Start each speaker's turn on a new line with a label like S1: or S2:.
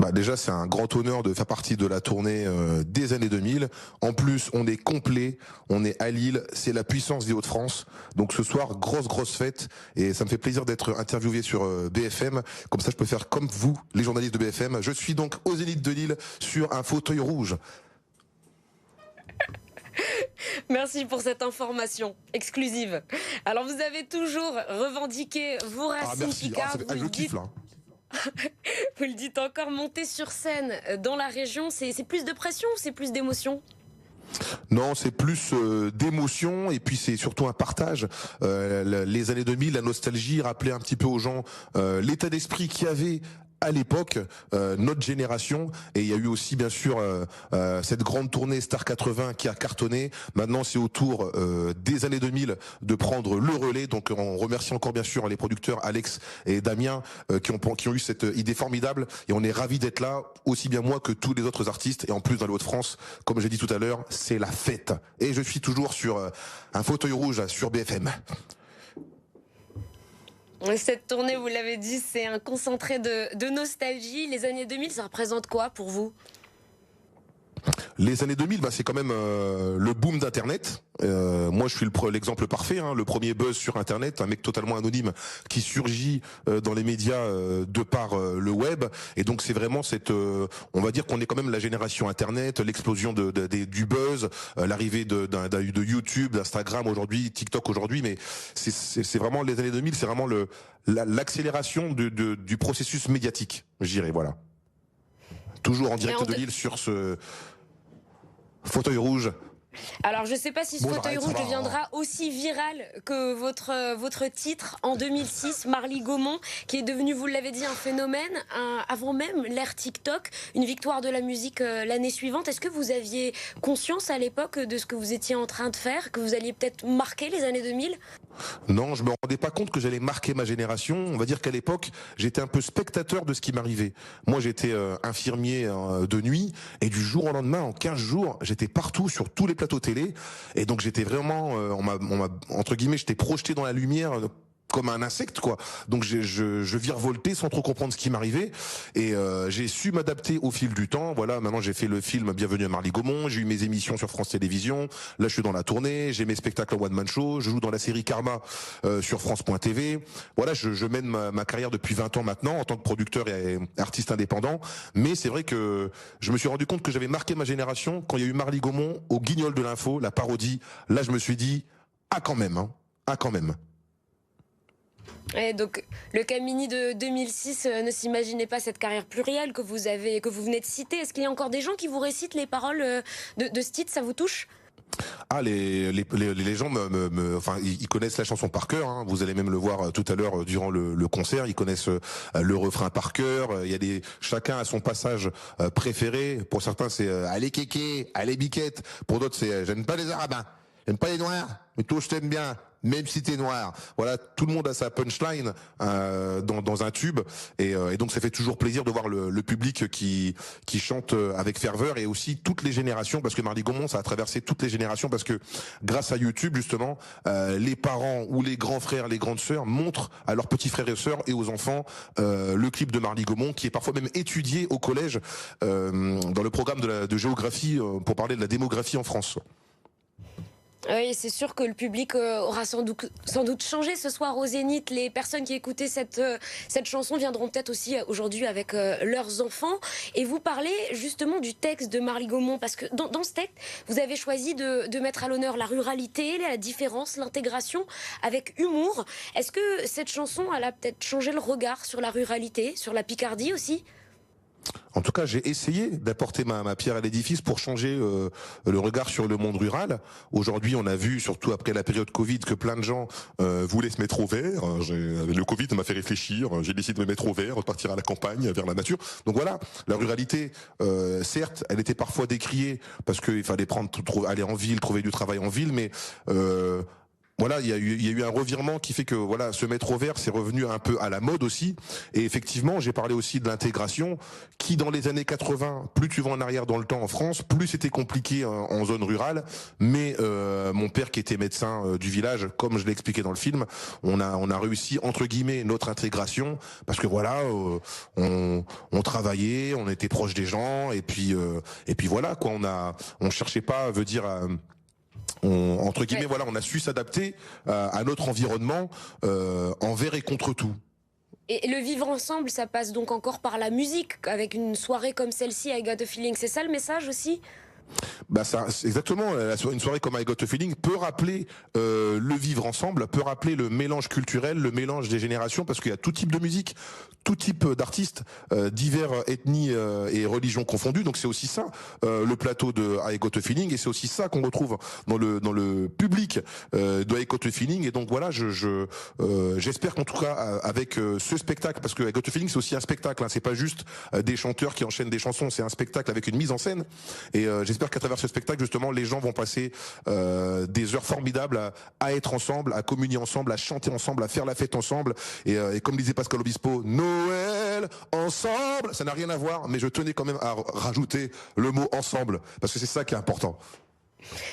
S1: Bah déjà, c'est un grand honneur de faire partie de la tournée des années 2000. En plus, on est complet, on est à Lille, c'est la puissance des Hauts-de-France. Donc ce soir, grosse fête, et ça me fait plaisir d'être interviewé sur BFM. Comme ça, je peux faire comme vous, les journalistes de BFM. Je suis donc aux Zénith de Lille sur un fauteuil rouge.
S2: Merci pour cette information exclusive. Alors vous avez toujours revendiqué vos racines
S1: Merci.
S2: picardes.
S1: Je kiffe là.
S2: Vous le dites encore, monter sur scène dans la région, c'est plus de pression ou c'est plus d'émotion?
S1: Non, c'est plus d'émotion, et puis c'est surtout un partage. Les années 2000, la nostalgie rappelait un petit peu aux gens l'état d'esprit qu'il y avait à l'époque, notre génération. Et il y a eu aussi bien sûr cette grande tournée Star 80 qui a cartonné. Maintenant, c'est au tour des années 2000 de prendre le relais. Donc on remercie encore bien sûr les producteurs Alex et Damien qui ont eu cette idée formidable, et on est ravis d'être là, aussi bien moi que tous les autres artistes. Et en plus, dans les Hauts-de-France, comme j'ai dit tout à l'heure, c'est la fête. Et je suis toujours sur un fauteuil rouge sur BFM.
S2: Cette tournée, vous l'avez dit, c'est un concentré de nostalgie. Les années 2000, ça représente quoi pour vous?
S1: Les années 2000, c'est quand même le boom d'Internet. Moi, je suis l'exemple parfait, hein, le premier buzz sur Internet, un mec totalement anonyme qui surgit dans les médias de par le web. Et donc, c'est vraiment on va dire qu'on est quand même la génération Internet, l'explosion du buzz, l'arrivée de YouTube, d'Instagram aujourd'hui, TikTok aujourd'hui. Mais c'est vraiment les années 2000, c'est vraiment l'accélération du processus médiatique, je dirais, voilà. Toujours en direct de Lille sur ce fauteuil rouge.
S2: Alors, je ne sais pas si ce fauteuil rouge deviendra aussi viral que votre titre en 2006, Marly Gaumont, qui est devenu, vous l'avez dit, un phénomène, avant même l'ère TikTok, une victoire de la musique l'année suivante. Est-ce que vous aviez conscience à l'époque de ce que vous étiez en train de faire, que vous alliez peut-être marquer les années 2000?
S1: Non, je me rendais pas compte que j'allais marquer ma génération. On va dire qu'à l'époque, j'étais un peu spectateur de ce qui m'arrivait. Moi, j'étais infirmier de nuit, et du jour au lendemain, en 15 jours, j'étais partout sur tous les plateaux télé. Et donc j'étais vraiment, on m'a entre guillemets, j'étais projeté dans la lumière comme un insecte, quoi. Donc je virevoltais sans trop comprendre ce qui m'arrivait, et j'ai su m'adapter au fil du temps. Voilà, maintenant j'ai fait le film Bienvenue à Marly Gaumont, j'ai eu mes émissions sur France Télévisions, là je suis dans la tournée, j'ai mes spectacles en one man show, je joue dans la série Karma sur France.tv. Voilà, je mène ma carrière depuis 20 ans maintenant en tant que producteur et artiste indépendant. Mais c'est vrai que je me suis rendu compte que j'avais marqué ma génération quand il y a eu Marly Gaumont au Guignol de l'info, la parodie. Là je me suis dit, ah quand même, hein, ah quand même.
S2: Et donc, le Camini de 2006 ne s'imaginait pas cette carrière plurielle que vous venez de citer. Est-ce qu'il y a encore des gens qui vous récitent les paroles de ce titre? Ça vous touche?
S1: Ah, les gens enfin, ils connaissent la chanson par cœur, hein. Vous allez même le voir tout à l'heure durant le concert. Ils connaissent le refrain par cœur. Il y a chacun a son passage préféré. Pour certains, c'est allez kéké, allez biquette. Pour d'autres, c'est j'aime pas les arabes, j'aime pas les noirs, mais toi je t'aime bien, même si t'es noir. Voilà, tout le monde a sa punchline dans un tube, et donc ça fait toujours plaisir de voir le public qui chante avec ferveur, et aussi toutes les générations, parce que Marly Gaumont, ça a traversé toutes les générations, parce que grâce à YouTube justement, les parents ou les grands frères, les grandes sœurs montrent à leurs petits frères et sœurs et aux enfants le clip de Marly Gaumont, qui est parfois même étudié au collège dans le programme de géographie pour parler de la démographie en France.
S2: Oui, c'est sûr que le public aura sans doute changé ce soir au Zénith. Les personnes qui écoutaient cette chanson viendront peut-être aussi aujourd'hui avec leurs enfants. Et vous parlez justement du texte de Marly Gaumont, parce que dans ce texte, vous avez choisi de mettre à l'honneur la ruralité, la différence, l'intégration avec humour. Est-ce que cette chanson, elle a peut-être changé le regard sur la ruralité, sur la Picardie aussi ?
S1: En tout cas, j'ai essayé d'apporter ma pierre à l'édifice pour changer le regard sur le monde rural. Aujourd'hui, on a vu, surtout après la période Covid, que plein de gens voulaient se mettre au vert. Le Covid m'a fait réfléchir. J'ai décidé de me mettre au vert, de partir à la campagne, vers la nature. Donc voilà, la ruralité, certes, elle était parfois décriée parce qu'il fallait aller en ville, trouver du travail en ville, mais voilà, il y a eu un revirement qui fait que voilà, se mettre au vert, c'est revenu un peu à la mode aussi. Et effectivement, j'ai parlé aussi de l'intégration, qui dans les années 80, plus tu vas en arrière dans le temps en France, plus c'était compliqué en zone rurale. Mais mon père, qui était médecin du village, comme je l'ai expliqué dans le film, on a réussi entre guillemets notre intégration parce que voilà, on travaillait, on était proche des gens, et puis voilà quoi, on cherchait pas, veut dire. Entre guillemets,
S2: Ouais.
S1: voilà, on a su s'adapter à notre environnement envers et contre tout.
S2: Et le vivre ensemble, ça passe donc encore par la musique, avec une soirée comme celle-ci, I Got a Feeling. C'est ça le message aussi?
S1: Bah ça, c'est exactement. Une soirée comme I Got a Feeling peut rappeler le vivre ensemble, peut rappeler le mélange culturel, le mélange des générations, parce qu'il y a tout type de musique, tout type d'artistes, divers ethnies et religions confondues. Donc c'est aussi ça le plateau de I Got a Feeling, et c'est aussi ça qu'on retrouve dans le public de I Got a Feeling. Et donc voilà, j'espère qu'en tout cas avec ce spectacle, parce que I Got a Feeling c'est aussi un spectacle, hein, c'est pas juste des chanteurs qui enchaînent des chansons, c'est un spectacle avec une mise en scène. Et j'espère qu'à travers ce spectacle, justement, les gens vont passer des heures formidables à être ensemble, à communier ensemble, à chanter ensemble, à faire la fête ensemble. Et comme disait Pascal Obispo, Noël ensemble, ça n'a rien à voir, mais je tenais quand même à rajouter le mot ensemble, parce que c'est ça qui est important.